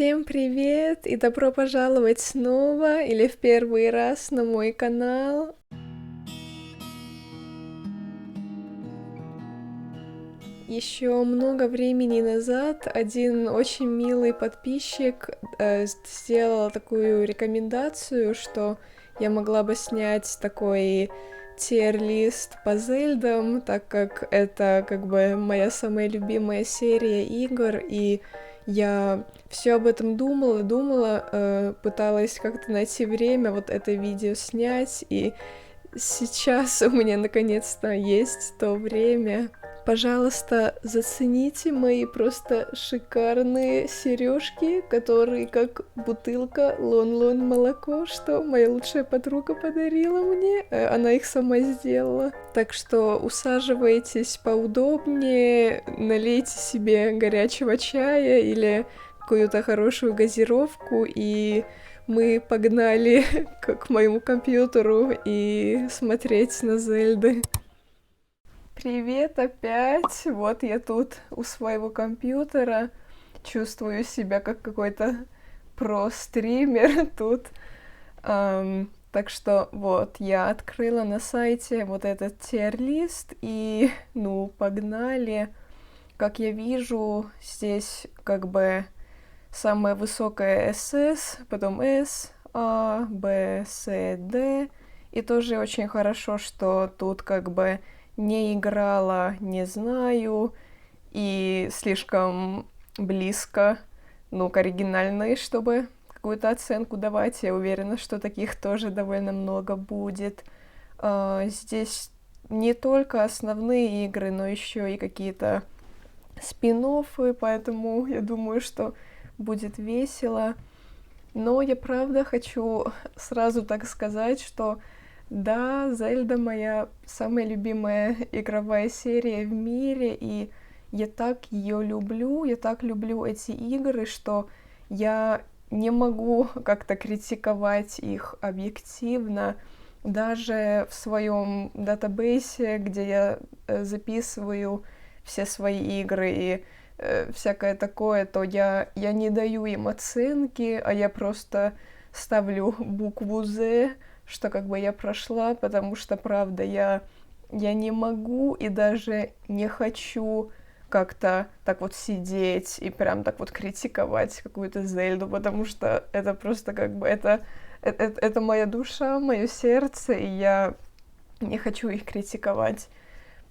Всем привет и добро пожаловать снова или в первый раз на мой канал. Еще много времени назад один очень милый подписчик сделал такую рекомендацию, что я могла бы снять такой тир-лист по Зельдам, так как это как бы моя самая любимая серия игр, и я все об этом думала, пыталась как-то найти время вот это видео снять, и сейчас у меня наконец-то есть то время. Пожалуйста, зацените мои просто шикарные сережки, которые как бутылка Лон-Лон молоко, что моя лучшая подруга подарила мне. Она их сама сделала. Так что усаживайтесь поудобнее, налейте себе горячего чая или какую-то хорошую газировку, и мы погнали к моему компьютеру и смотреть на Зельды. Привет опять! Вот я тут у своего компьютера. Чувствую себя как какой-то про-стример тут. Так что вот, я открыла на сайте вот этот тир-лист и, погнали. Как я вижу, здесь как бы самая высокая SS, потом S, A, B, C, D. И тоже очень хорошо, что тут как бы не играла, не знаю, и слишком близко, к оригинальной, чтобы какую-то оценку давать. Я уверена, что таких тоже довольно много будет. Здесь не только основные игры, но еще и какие-то спин-оффы, поэтому я думаю, что будет весело. Но я правда хочу сразу так сказать, что да, Зельда моя самая любимая игровая серия в мире, и я так ее люблю, я так люблю эти игры, что я не могу как-то критиковать их объективно. Даже в своем датабейсе, где я записываю все свои игры и всякое такое, то я не даю им оценки, а я просто ставлю букву Z, что как бы я прошла, потому что, правда, я не могу и даже не хочу как-то так вот сидеть и прям так вот критиковать какую-то Зельду, потому что это просто как бы это моя душа, мое сердце, и я не хочу их критиковать.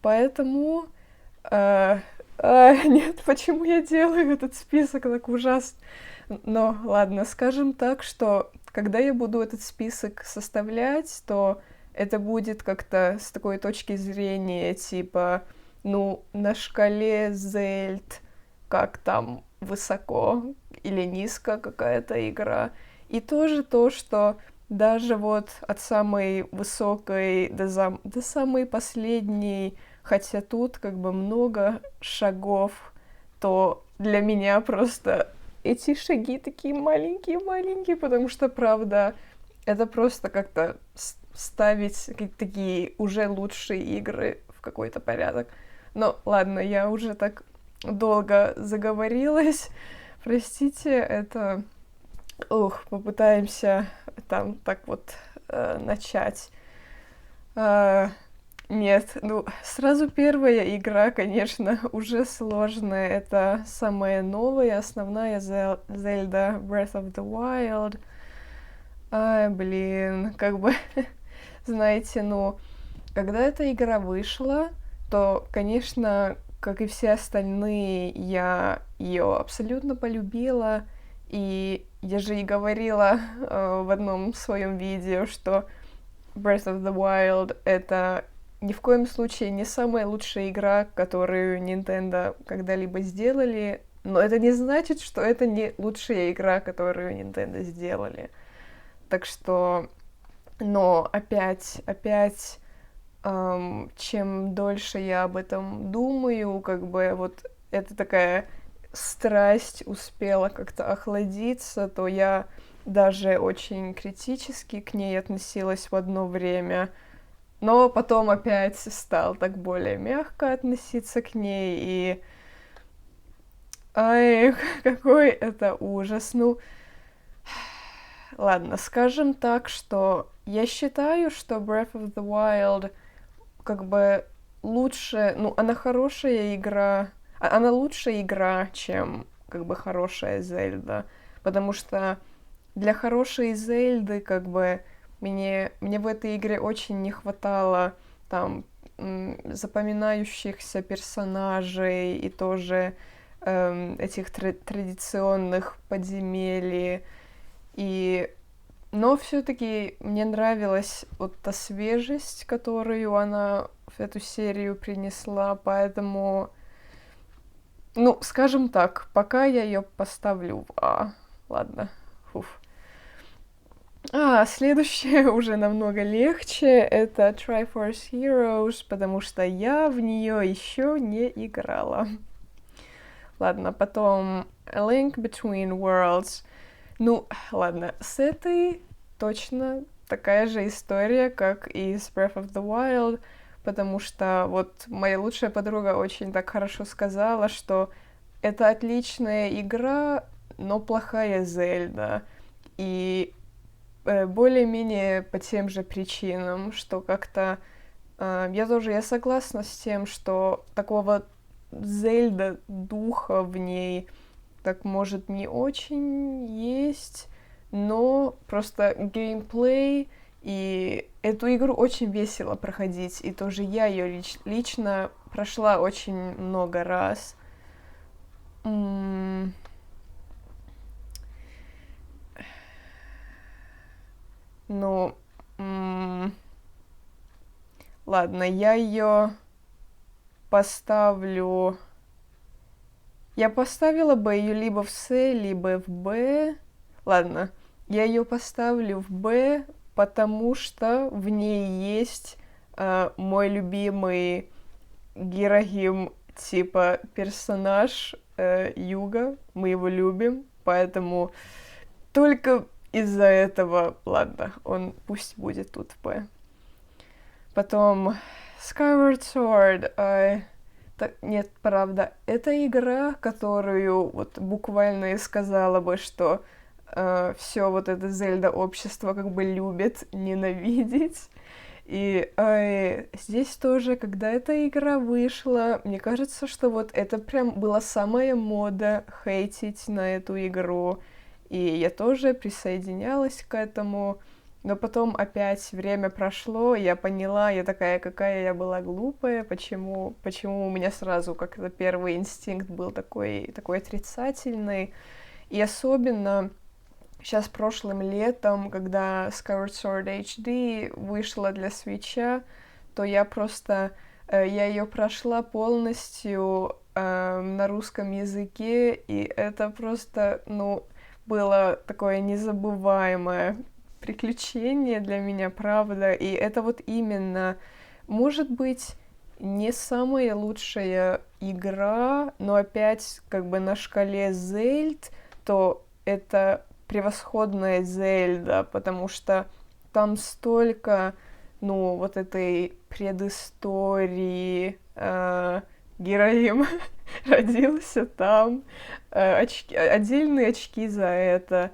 Поэтому... нет, почему я делаю этот список так ужасно? Но ладно, скажем так, что когда я буду этот список составлять, то это будет как-то с такой точки зрения, типа, на шкале Зельд, как там высоко или низко какая-то игра. И тоже то, что даже вот от самой высокой до самой последней, хотя тут как бы много шагов, то для меня просто эти шаги такие маленькие-маленькие, потому что, правда, это просто как-то ставить такие уже лучшие игры в какой-то порядок. Но ладно, я уже так долго заговорилась. Простите, это... попытаемся там так вот начать. Нет, сразу первая игра, конечно, уже сложная. Это самая новая, основная Zelda Breath of the Wild. Блин, как бы, знаете, когда эта игра вышла, то, конечно, как и все остальные, я ее абсолютно полюбила. И я же и говорила в одном своем видео, что Breath of the Wild — это ни в коем случае не самая лучшая игра, которую Nintendo когда-либо сделали, но это не значит, что это не лучшая игра, которую Nintendo сделали. Так что, но опять, чем дольше я об этом думаю, как бы вот это такая страсть успела как-то охладиться, то я даже очень критически к ней относилась в одно время, но потом опять стал так более мягко относиться к ней, и Ай, какой это ужас. Ну, ладно, скажем так, что я считаю, что Breath of the Wild как бы лучше, ну, она хорошая игра, она лучше игра, чем как бы хорошая Зельда, потому что для хорошей Зельды как бы мне в этой игре очень не хватало там запоминающихся персонажей и тоже этих традиционных подземелий. И но все-таки мне нравилась вот та свежесть, которую она в эту серию принесла, поэтому, ну, скажем так, пока я ее поставлю в А. Ладно, фуф. Следующее уже намного легче, это Triforce Heroes, потому что я в нее еще не играла. Ладно, потом A Link Between Worlds. Ну, ладно, с этой точно такая же история, как и с Breath of the Wild, потому что вот моя лучшая подруга очень так хорошо сказала, что это отличная игра, но плохая Зельда. И более-менее по тем же причинам, что как-то я согласна с тем, что такого Зельда духа в ней так может не очень есть, но просто геймплей и эту игру очень весело проходить, и тоже я ее лично прошла очень много раз. Ну, ладно, я ее поставлю. Я поставила бы ее либо в С, либо в Б. Ладно, я ее поставлю в Б, потому что в ней есть мой любимый Гирахим, типа персонаж Юга. Мы его любим, поэтому только из-за этого, ладно, он пусть будет тут в Б. Потом Skyward Sword. Нет, правда, это игра, которую вот буквально и сказала бы, что все вот это Зельда-общество как бы любит ненавидеть. И здесь тоже, когда эта игра вышла, мне кажется, что вот это прям была самая мода хейтить на эту игру. И я тоже присоединялась к этому. Но потом опять время прошло, я поняла, я такая, какая я была глупая, почему у меня сразу как-то первый инстинкт был такой отрицательный. И особенно сейчас прошлым летом, когда Skyward Sword HD вышла для Switch'а, то я я ее прошла полностью на русском языке, и это просто, ну, было такое незабываемое приключение для меня, правда. И это вот именно, может быть, не самая лучшая игра, но опять как бы на шкале Зельд, то это превосходная Зельда, потому что там столько, ну, вот этой предыстории, героем родился там, отдельные очки за это.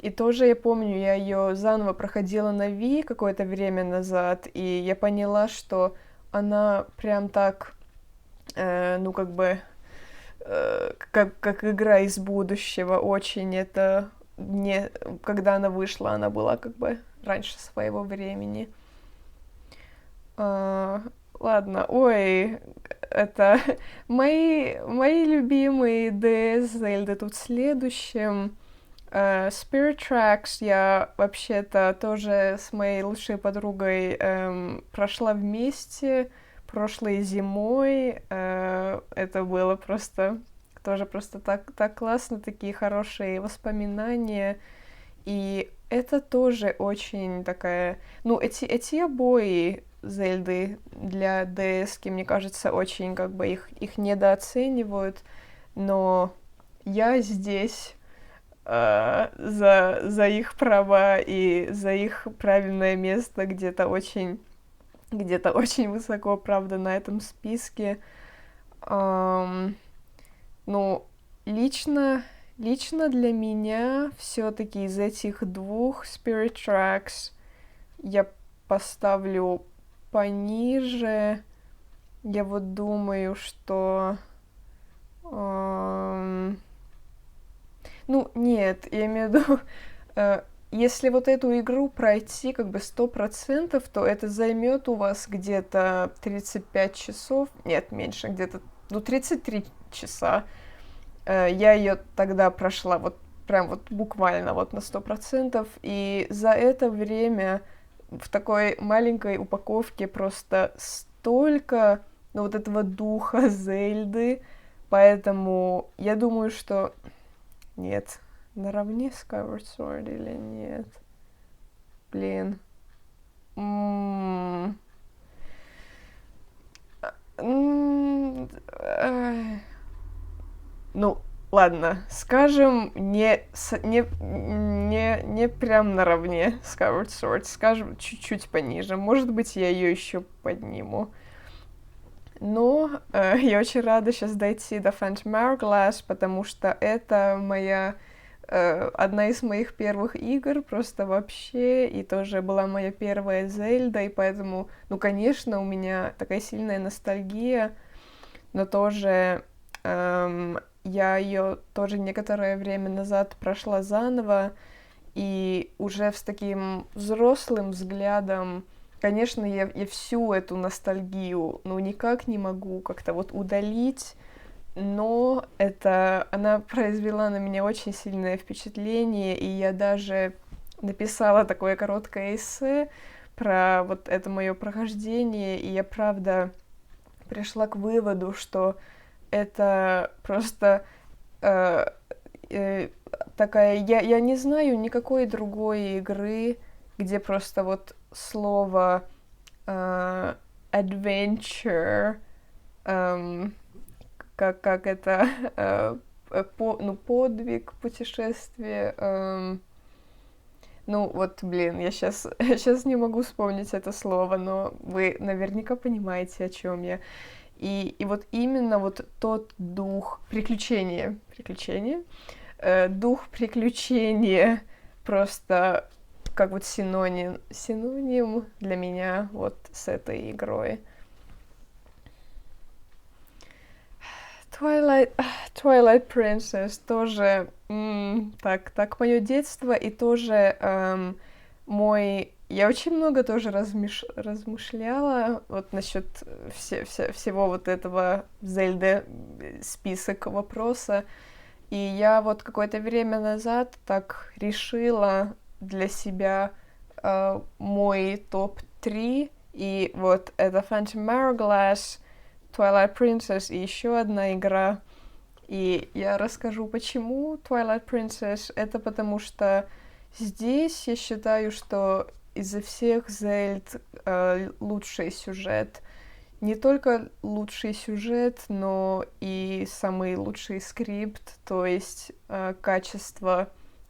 И тоже я помню, я ее заново проходила на Ви какое-то время назад, и я поняла, что она прям так, ну как бы, как игра из будущего, очень это не, когда она вышла, она была как бы раньше своего времени. Ладно, ой, это мои любимые DS Зельды тут в следующем. Spirit Tracks я вообще-то тоже с моей лучшей подругой прошла вместе прошлой зимой. Это было тоже просто так классно, такие хорошие воспоминания. И это тоже очень такая... Ну, эти обои Зельды для DS, мне кажется, очень как бы их недооценивают, но я здесь за их права и за их правильное место где-то очень высоко, правда, на этом списке. Ну, лично для меня все-таки из этих двух Spirit Tracks я поставлю пониже. Я вот думаю, что... Ну, нет, я имею в виду, если вот эту игру пройти как бы 100%, то это займет у вас где-то 35 часов, нет, меньше, где-то, 33 часа. Я ее тогда прошла вот прям вот буквально вот на 100%, и за это время в такой маленькой упаковке просто столько, ну, вот этого духа Зельды, поэтому я думаю, что нет, наравне Skyward Sword или нет? Блин. Ну, ладно, скажем, не прям наравне Skyward Sword, скажем, чуть-чуть пониже. Может быть, я ее еще подниму. Но я очень рада сейчас дойти до Phantom Hourglass, потому что это одна из моих первых игр просто вообще, и тоже была моя первая Зельда, и поэтому, ну, конечно, у меня такая сильная ностальгия, но тоже я ее тоже некоторое время назад прошла заново, и уже с таким взрослым взглядом, конечно, я всю эту ностальгию, ну, никак не могу как-то вот удалить, но она произвела на меня очень сильное впечатление, и я даже написала такое короткое эссе про вот это мое прохождение, и я, правда, пришла к выводу, что это просто такая... Я не знаю никакой другой игры, где просто вот слово adventure, как это... подвиг, путешествие... Ну, вот, блин, я сейчас не могу вспомнить это слово, но вы наверняка понимаете, о чем я. И вот именно вот тот дух приключения, дух приключения просто как вот синоним для меня вот с этой игрой. Twilight Princess тоже так мое детство, и тоже я очень много тоже размышляла вот насчет всего вот этого Зельды список вопроса, и я вот какое-то время назад так решила для себя мой топ-3, и вот это Phantom Hourglass, Twilight Princess и еще одна игра. И я расскажу, почему Twilight Princess. Это потому что здесь я считаю, что изо всех Зельд лучший сюжет. Не только лучший сюжет, но и самый лучший скрипт, то есть качество,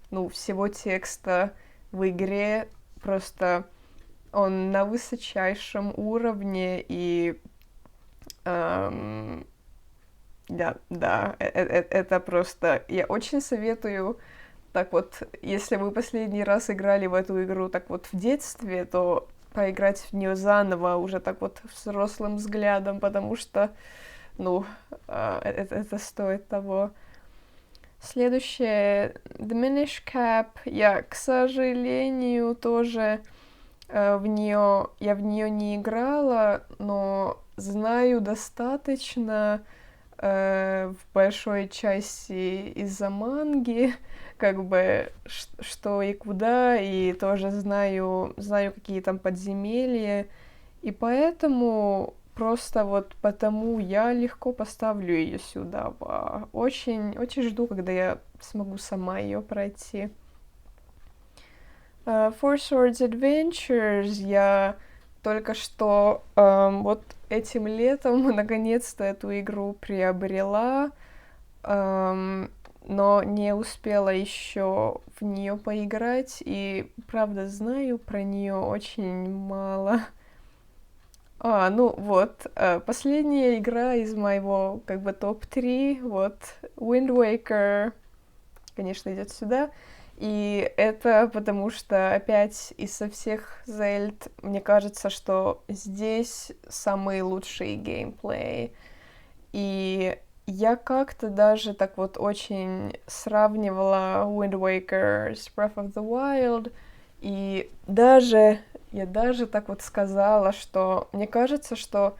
ну, всего текста в игре. Просто он на высочайшем уровне, и это просто... Я очень советую, так вот, если вы последний раз играли в эту игру так вот в детстве, то поиграть в нее заново уже так вот взрослым взглядом, потому что, ну, это стоит того. Следующее, Diminish Cap. Я, к сожалению, тоже я в нее не играла, но знаю достаточно в большой части из-за манги, как бы что и куда, и тоже знаю какие там подземелья, и поэтому просто вот потому я легко поставлю ее сюда. Очень, очень жду, когда я смогу сама ее пройти. Four Swords Adventures я только что вот этим летом наконец-то эту игру приобрела, но не успела еще в нее поиграть, и правда знаю про нее очень мало. Ну вот, последняя игра из моего, как бы, топ-3, вот, Wind Waker, конечно, идет сюда. И это потому что опять из-со всех Зельд, мне кажется, что здесь самый лучший геймплей. И я как-то даже так вот очень сравнивала Wind Waker с Breath of the Wild, и я даже так вот сказала, что мне кажется, что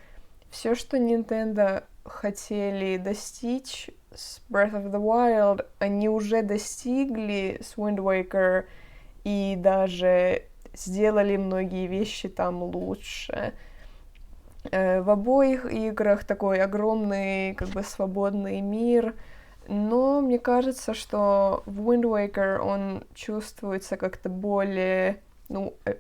все, что Nintendo хотели достичь с Breath of the Wild, они уже достигли с Wind Waker и даже сделали многие вещи там лучше. В обоих играх такой огромный, как бы, свободный мир, но мне кажется, что в Wind Waker он чувствуется как-то более,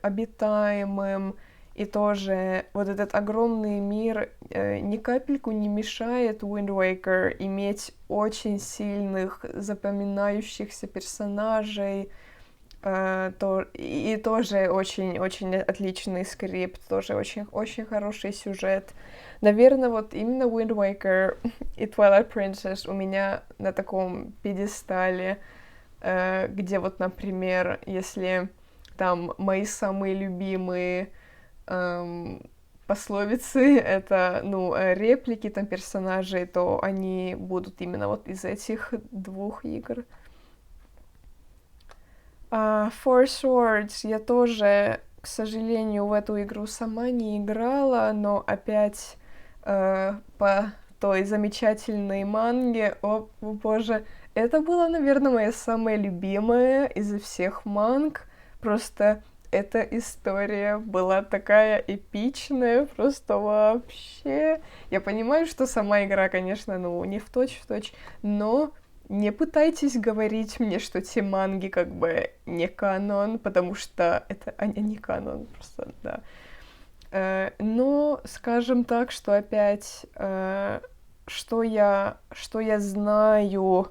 обитаемым, и тоже вот этот огромный мир ни капельку не мешает Wind Waker иметь очень сильных, запоминающихся персонажей, и тоже очень-очень отличный скрипт, тоже очень хороший сюжет. Наверное, вот именно Wind Waker и Twilight Princess у меня на таком пьедестале, где вот, например, если там мои самые любимые пословицы, это, реплики там персонажей, то они будут именно вот из этих двух игр. Four Swords я тоже, к сожалению, в эту игру сама не играла, но опять по той замечательной манге, о боже, это была, наверное, моя самая любимая из всех манг, просто эта история была такая эпичная, просто вообще. Я понимаю, что сама игра, конечно, не в точь-в-точь, но не пытайтесь говорить мне, что те манги как бы не канон, потому что это не канон, просто, да. Но скажем так, что опять, что я знаю,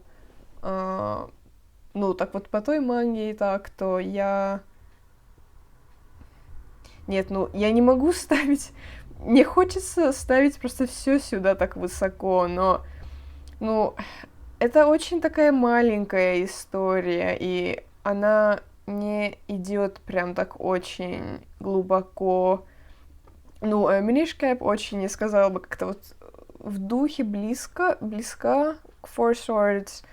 так вот по той манге и так, то я... Нет, я не могу ставить... Мне хочется ставить просто все сюда так высоко, но, это очень такая маленькая история, и она не идет прям так очень глубоко. Minish Cap очень, я сказала бы, как-то вот в духе близка к Four Swords,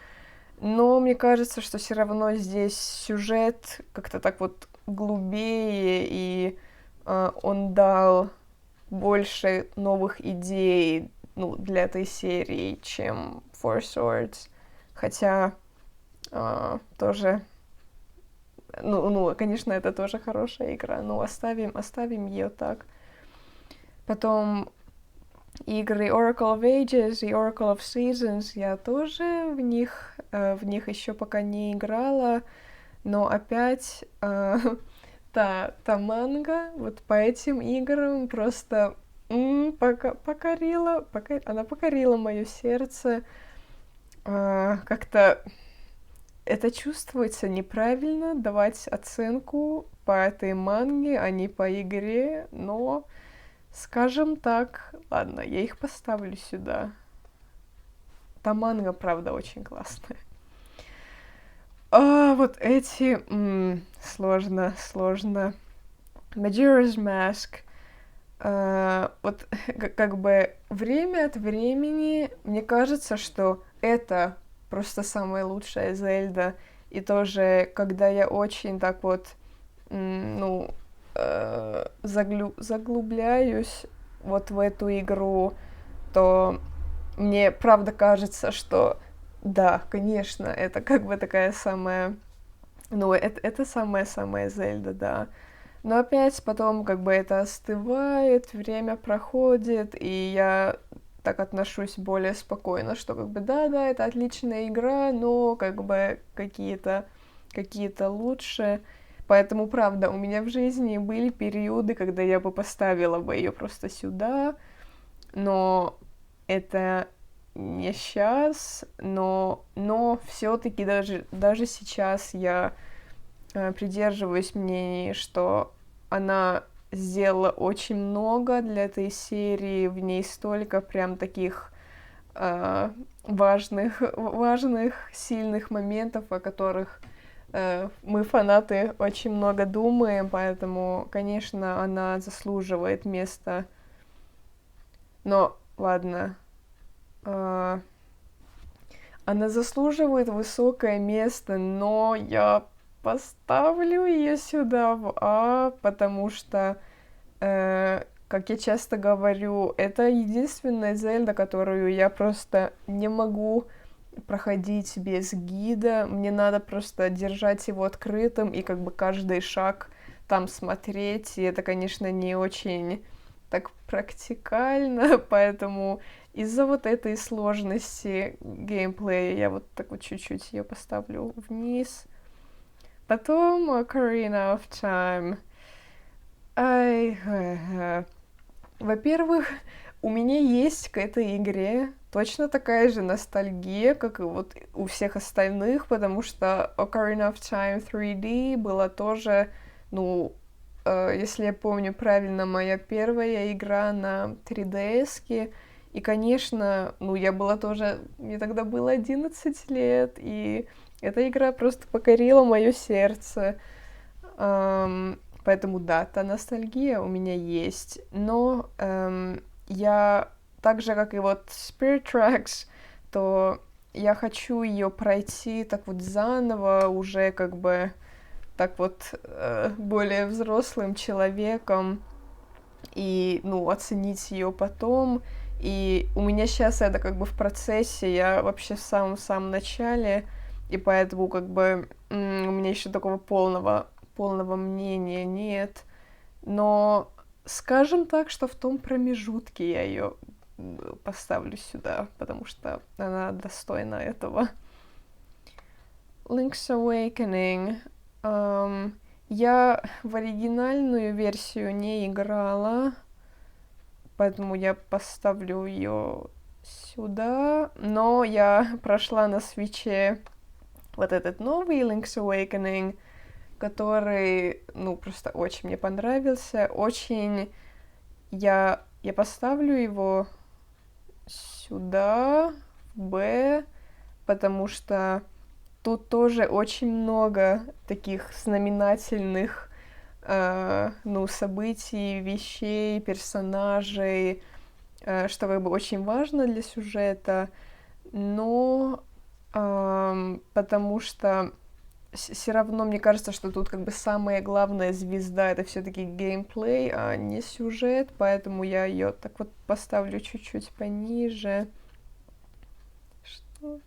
но мне кажется, что все равно здесь сюжет как-то так вот глубее, и он дал больше новых идей, для этой серии, чем Four Swords. Хотя тоже, конечно, это тоже хорошая игра, но оставим ее так. Потом игры Oracle of Ages и Oracle of Seasons, я тоже в них еще пока не играла, но опять та манга вот по этим играм просто она покорила мое сердце. Как-то это чувствуется неправильно давать оценку по этой манге, а не по игре, но, скажем так, ладно, я их поставлю сюда. Та манга, правда, очень классная. Вот эти... сложно. Majora's Mask. Вот как бы время от времени мне кажется, что это просто самая лучшая Зельда. И тоже, когда я очень так вот, заглубляюсь вот в эту игру, то мне правда кажется, что да, конечно, это как бы такая самая... это самая-самая Зельда, да. Но опять потом как бы это остывает, время проходит, и я так отношусь более спокойно, что как бы да, это отличная игра, но как бы какие-то лучше. Поэтому, правда, у меня в жизни были периоды, когда я бы поставила бы ее просто сюда, но это не сейчас, но все-таки даже сейчас я придерживаюсь мнения, что она сделала очень много для этой серии, в ней столько прям таких важных, сильных моментов, о которых мы, фанаты, очень много думаем, поэтому, конечно, она заслуживает места. Но, ладно, она заслуживает высокое место, но я поставлю ее сюда в А, потому что, как я часто говорю, это единственная Зельда, которую я просто не могу проходить без гида. Мне надо просто держать его открытым и как бы каждый шаг там смотреть. И это, конечно, не очень так практикально, поэтому из-за вот этой сложности геймплея я вот так вот чуть-чуть ее поставлю вниз. Потом Ocarina of Time. Во-первых, у меня есть к этой игре точно такая же ностальгия, как и вот у всех остальных, потому что Ocarina of Time 3D была тоже, ну, если я помню правильно, моя первая игра на 3DS-ке. И, конечно, ну, я была тоже... Мне тогда было 11 лет, и эта игра просто покорила мое сердце. Поэтому, да, та ностальгия у меня есть. Но я так же, как и вот Spirit Tracks, то я хочу ее пройти так вот заново, уже как бы так вот более взрослым человеком и, ну, оценить ее потом. И у меня сейчас это как бы в процессе, я вообще в самом начале, и поэтому как бы у меня еще такого полного мнения нет. Но скажем так, что в том промежутке я ее поставлю сюда, потому что она достойна этого. Link's Awakening. Я в оригинальную версию не играла, поэтому я поставлю ее сюда. Но я прошла на свитче вот этот новый Link's Awakening, который, ну, просто очень мне понравился. Очень я поставлю его сюда, в Б, потому что тут тоже очень много таких знаменательных, ну, событий, вещей, персонажей, что как бы очень важно для сюжета, но потому что все равно мне кажется, что тут как бы самая главная звезда это все-таки геймплей, а не сюжет, поэтому я ее так вот поставлю чуть-чуть пониже. Что?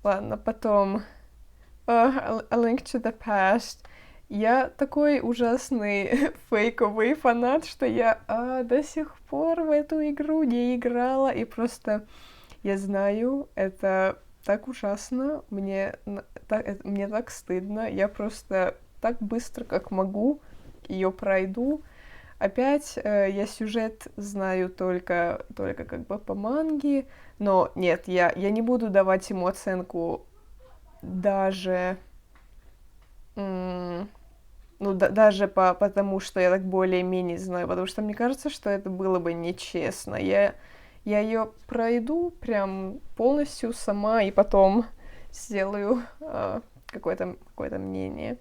Ладно, потом A Link to the Past. Я такой ужасный фейковый фанат, что я до сих пор в эту игру не играла, и просто я знаю, это так ужасно, мне так стыдно, я просто так быстро, как могу, ее пройду. Опять я сюжет знаю только как бы по манге, но нет, я не буду давать ему оценку даже, ну, даже потому, что я так более-менее знаю, потому что мне кажется, что это было бы нечестно. Я ее пройду прям полностью сама и потом сделаю какое-то мнение.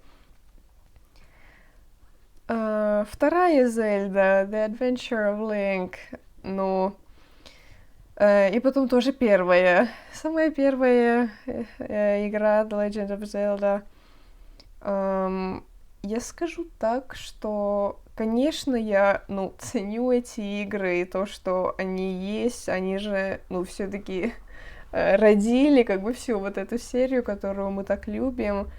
Вторая Зельда, The Adventure of Link, ну, и потом тоже первая, самая первая игра The Legend of Zelda. Я скажу так, что, конечно, я, ну, ценю эти игры и то, что они есть, они же, ну, все-таки родили как бы всю вот эту серию, которую мы так любим,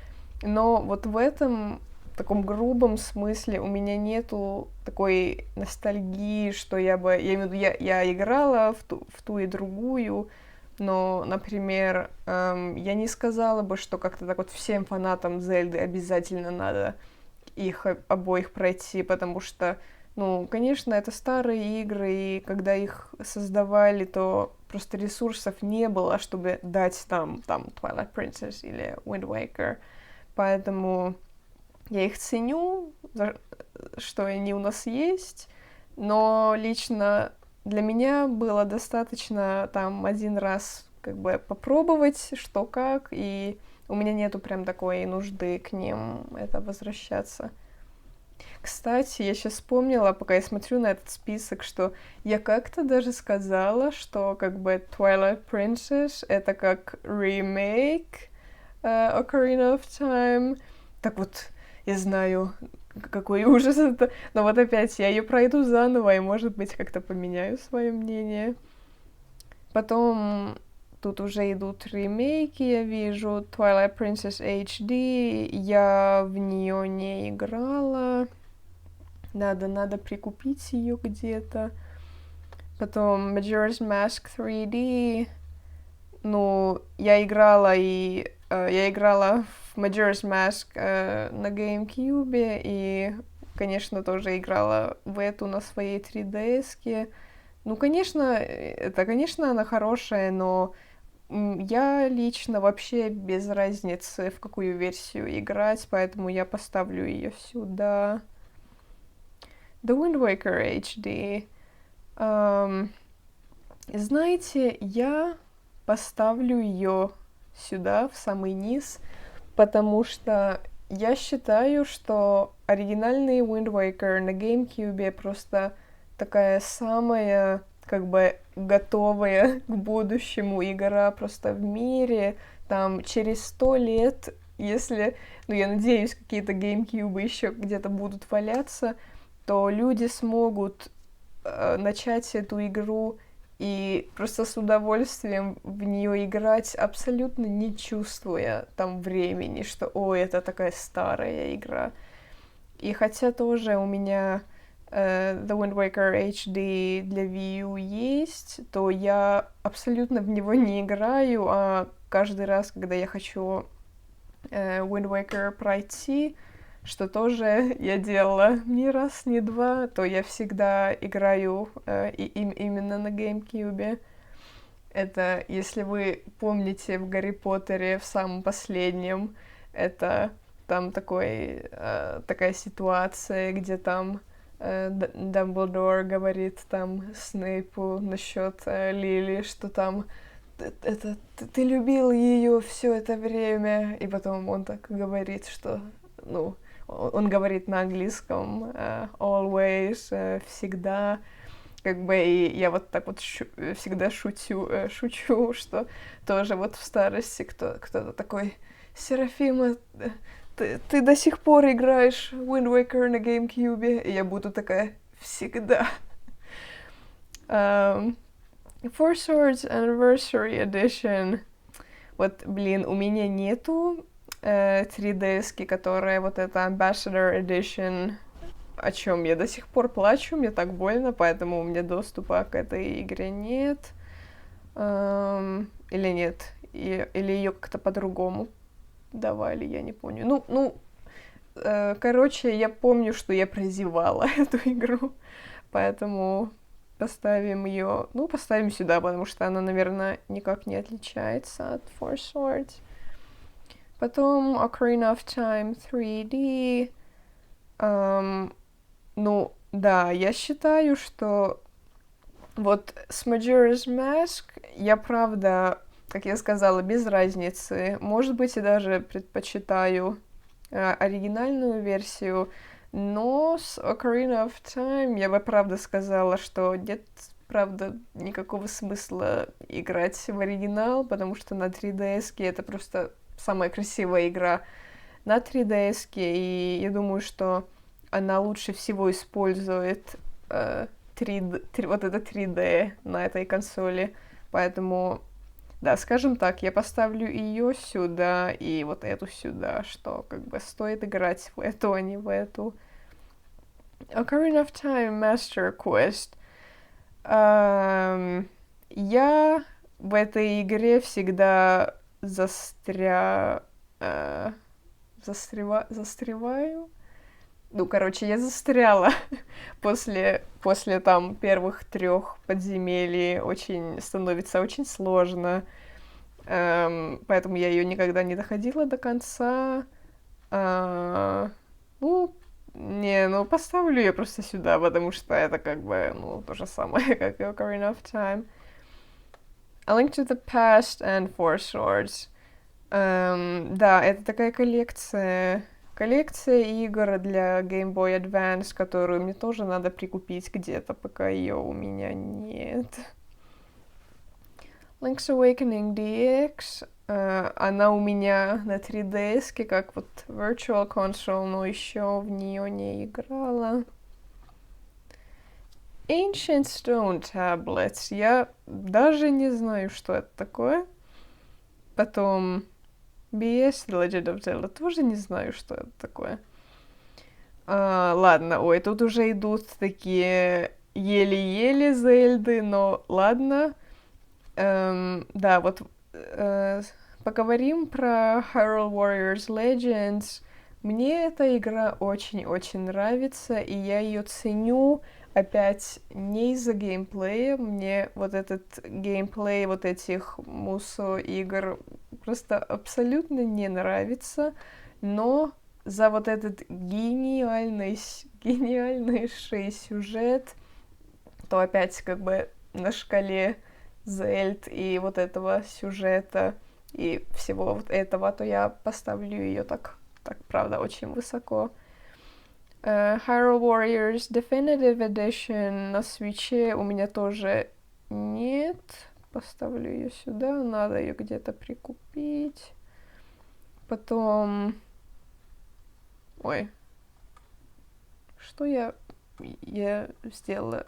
но вот в этом таком грубом смысле у меня нету такой ностальгии, что я имею в виду, я играла в ту и другую, но, например, я не сказала бы, что как-то так вот всем фанатам Зельды обязательно надо их обоих пройти, потому что, ну, конечно, это старые игры, и когда их создавали, то просто ресурсов не было, чтобы дать там Twilight Princess или Wind Waker, поэтому я их ценю, что они у нас есть, но лично для меня было достаточно там один раз как бы попробовать, что как, и у меня нету прям такой нужды к ним это возвращаться. Кстати, я сейчас вспомнила, пока я смотрю на этот список, что я как-то даже сказала, что как бы Twilight Princess это как ремейк Ocarina of Time. Так вот, я знаю, какой ужас это. Но вот опять я ее пройду заново и, может быть, как-то поменяю свое мнение. Потом тут уже идут ремейки, я вижу. Twilight Princess HD. Я в нее не играла. Надо прикупить ее где-то. Потом Majora's Mask 3D. Ну, я играла в Majora's Mask на GameCube, и, конечно, тоже играла в эту на своей 3DS-ке. Ну, конечно, она хорошая, но я лично вообще без разницы, в какую версию играть, поэтому я поставлю ее сюда. The Wind Waker HD. Знаете, я поставлю ее сюда, в самый низ, потому что я считаю, что оригинальный Wind Waker на GameCube просто такая самая, как бы, готовая к будущему игра просто в мире. Там через 100 лет, если, ну, я надеюсь, какие-то GameCube еще где-то будут валяться, то люди смогут начать эту игру и просто с удовольствием в нее играть, абсолютно не чувствуя там времени, что, ой, это такая старая игра. И хотя тоже у меня The Wind Waker HD для Wii U есть, то я абсолютно в него не играю, а каждый раз, когда я хочу Wind Waker пройти, что тоже я делала ни раз, ни два, то я всегда играю именно на GameCube. Это, если вы помните, в Гарри Поттере, в самом последнем, это там такая ситуация, где там Дамблдор говорит там Снейпу насчет Лили, что там ты любил ее все это время, и потом он так говорит, что, ну, он говорит на английском always, всегда, как бы, и я вот так вот всегда шучу, что тоже вот в старости кто-то такой: Серафима, ты до сих пор играешь Wind Waker на GameCube? И я буду такая: всегда. Four Swords Anniversary Edition. Вот, блин, у меня нету 3DS-ки, которая вот эта Ambassador Edition, о чем я до сих пор плачу, мне так больно, поэтому у меня доступа к этой игре нет. Или нет? Или ее как-то по-другому давали, я не помню. Короче, я помню, что я прозевала эту игру, поэтому поставим сюда, потому что она, наверное, никак не отличается от Four Swords. Потом Ocarina of Time 3D. Ну, да, я считаю, что вот с Majora's Mask я, правда, как я сказала, без разницы. Может быть, и даже предпочитаю оригинальную версию, но с Ocarina of Time я бы, правда, сказала, что нет, правда, никакого смысла играть в оригинал, потому что на 3DS это просто самая красивая игра на 3DS, и я думаю, что она лучше всего использует вот это 3D на этой консоли, поэтому, да, скажем так, я поставлю ее сюда и вот эту сюда, что как бы стоит играть в эту, а не в эту. Ocarina of Time Master Quest. Я в этой игре всегда застреваю. Ну, короче, я застряла после там первых 3 подземелий. Становится очень сложно. Поэтому я ее никогда не доходила до конца. Ну, не, ну поставлю я просто сюда, потому что это как бы, ну, то же самое, как и Ocarina of Time. A Link to the Past and Four Swords. Да, это такая коллекция игр для Game Boy Advance, которую мне тоже надо прикупить где-то, пока ее у меня нет. Link's Awakening DX, она у меня на 3DS, как вот Virtual Console, но еще в нее не играла. Ancient Stone Tablets, я даже не знаю, что это такое. Потом BS, The Legend of Zelda, тоже не знаю, что это такое. Ладно, ой, тут уже идут такие еле-еле Зельды, но ладно. Да, вот поговорим про Hyrule Warriors Legends. Мне эта игра очень-очень нравится, и я ее ценю опять не из-за геймплея. Мне вот этот геймплей вот этих мусо игр просто абсолютно не нравится, но за вот этот гениальнейший сюжет, то опять как бы на шкале Зельд и вот этого сюжета и всего вот этого, то я поставлю ее так, правда, очень высоко. Hyrule Warriors Definitive Edition на свитче у меня тоже нет. Поставлю ее сюда, надо ее где-то прикупить. Потом... Ой. Что я сделала?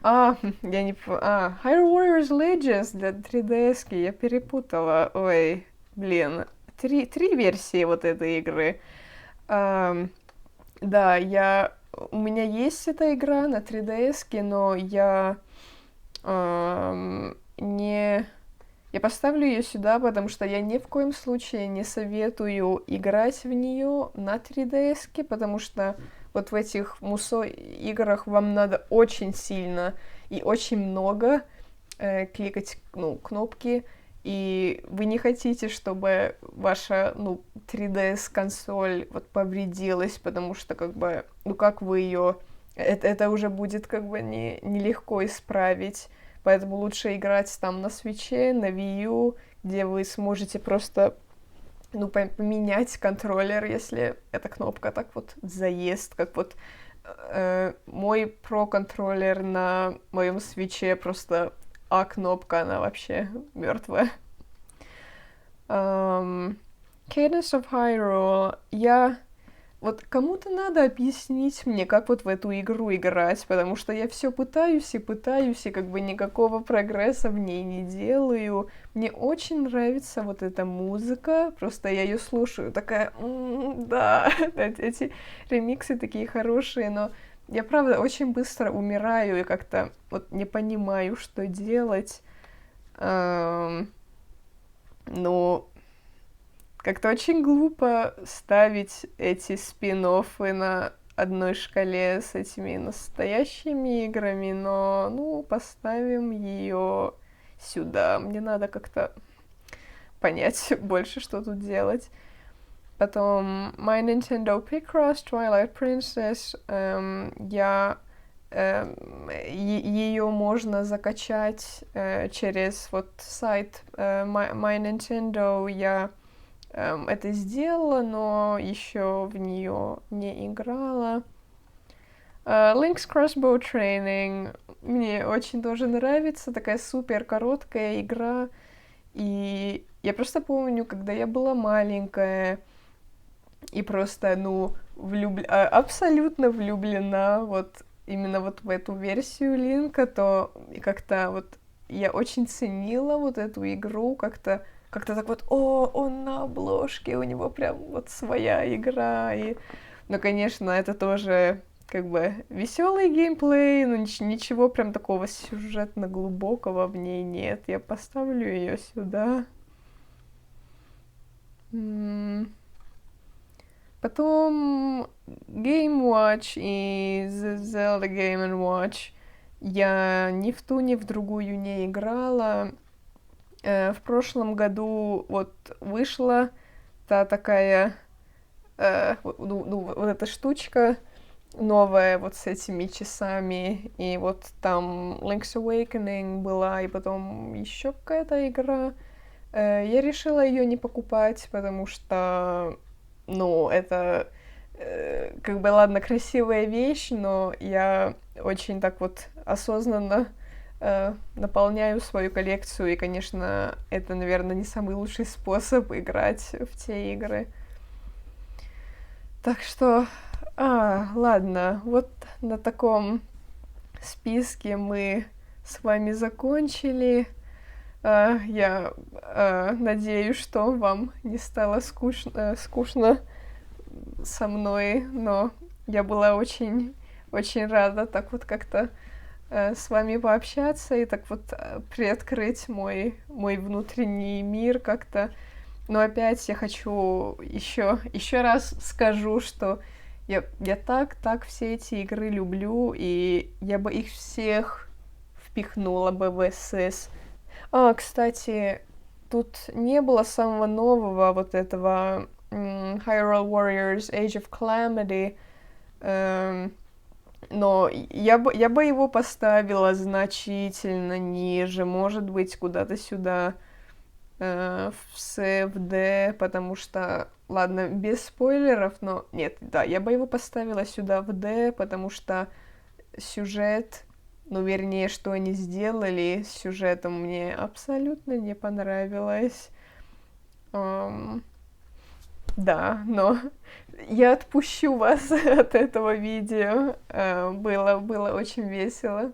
Я не... Hyrule Warriors Legends для 3DS, я перепутала. Ой, блин. Три версии вот этой игры. Да, у меня есть эта игра на 3DS, но я не... Я поставлю ее сюда, потому что я ни в коем случае не советую играть в нее на 3DS, потому что вот в этих играх вам надо очень сильно и очень много кликать, ну, кнопки, и вы не хотите, чтобы ваша, ну, 3DS-консоль вот повредилась, потому что, как бы, ну, как вы ее... Это уже будет, как бы, нелегко исправить. Поэтому лучше играть там на свитче, на Wii U, где вы сможете просто, ну, поменять контроллер, если эта кнопка так вот заест, как вот мой Pro контроллер на моем свитче просто кнопка, она вообще мертвая. Cadence of Hyrule. Вот кому-то надо объяснить мне, как вот в эту игру играть, потому что я все пытаюсь, и как бы никакого прогресса в ней не делаю. Мне очень нравится вот эта музыка, просто я ее слушаю, такая, да, эти ремиксы такие хорошие, но я, правда, очень быстро умираю и как-то вот не понимаю, что делать. Ну, как-то очень глупо ставить эти спин-оффы на одной шкале с этими настоящими играми, но, ну, поставим ее сюда. Мне надо как-то понять больше, что тут делать. Потом My Nintendo Picross Twilight Princess. Ее можно закачать через вот сайт My Nintendo. Я это сделала, но еще в нее не играла. Link's Crossbow Training мне очень тоже нравится, такая супер короткая игра. И я просто помню, когда я была маленькая и просто, ну, абсолютно влюблена вот именно вот в эту версию Линка, то как-то вот я очень ценила вот эту игру, как-то так вот, он на обложке, у него прям вот своя игра. Ну, конечно, это тоже как бы веселый геймплей, но ничего прям такого сюжетно глубокого в ней нет. Я поставлю ее сюда. Потом Game Watch и The Zelda Game Watch. Я ни в ту, ни в другую не играла. В прошлом году вот вышла та такая вот эта штучка новая вот с этими часами, и вот там Link's Awakening была, и потом еще какая-то игра. Я решила ее не покупать, потому что, ну, это как бы, ладно, красивая вещь, но я очень так вот осознанно наполняю свою коллекцию, и, конечно, это, наверное, не самый лучший способ играть в те игры. Так что, ладно, вот на таком списке мы с вами закончили. Я надеюсь, что вам не стало скучно со мной, но я была очень рада так вот как-то с вами пообщаться и так вот приоткрыть мой внутренний мир как-то. Но опять я хочу еще раз скажу, что я так все эти игры люблю, и я бы их всех впихнула бы в СС. Кстати, тут не было самого нового вот этого Hyrule Warriors Age of Calamity, но я бы его поставила значительно ниже, может быть, куда-то сюда, в С, в Д, потому что, ладно, без спойлеров, но нет, да, я бы его поставила сюда в Д, потому что сюжет, ну, вернее, что они сделали с сюжетом, мне абсолютно не понравилось. Да, но я отпущу вас от этого видео. Было очень весело.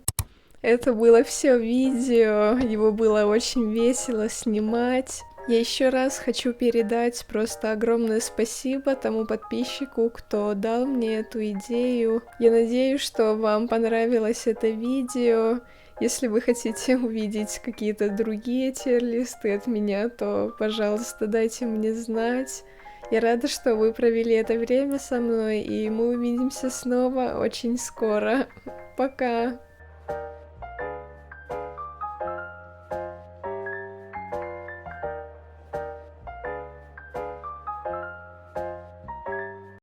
Это было все видео, его было очень весело снимать. Я еще раз хочу передать просто огромное спасибо тому подписчику, кто дал мне эту идею. Я надеюсь, что вам понравилось это видео. Если вы хотите увидеть какие-то другие тир-листы от меня, то, пожалуйста, дайте мне знать. Я рада, что вы провели это время со мной, и мы увидимся снова очень скоро. Пока!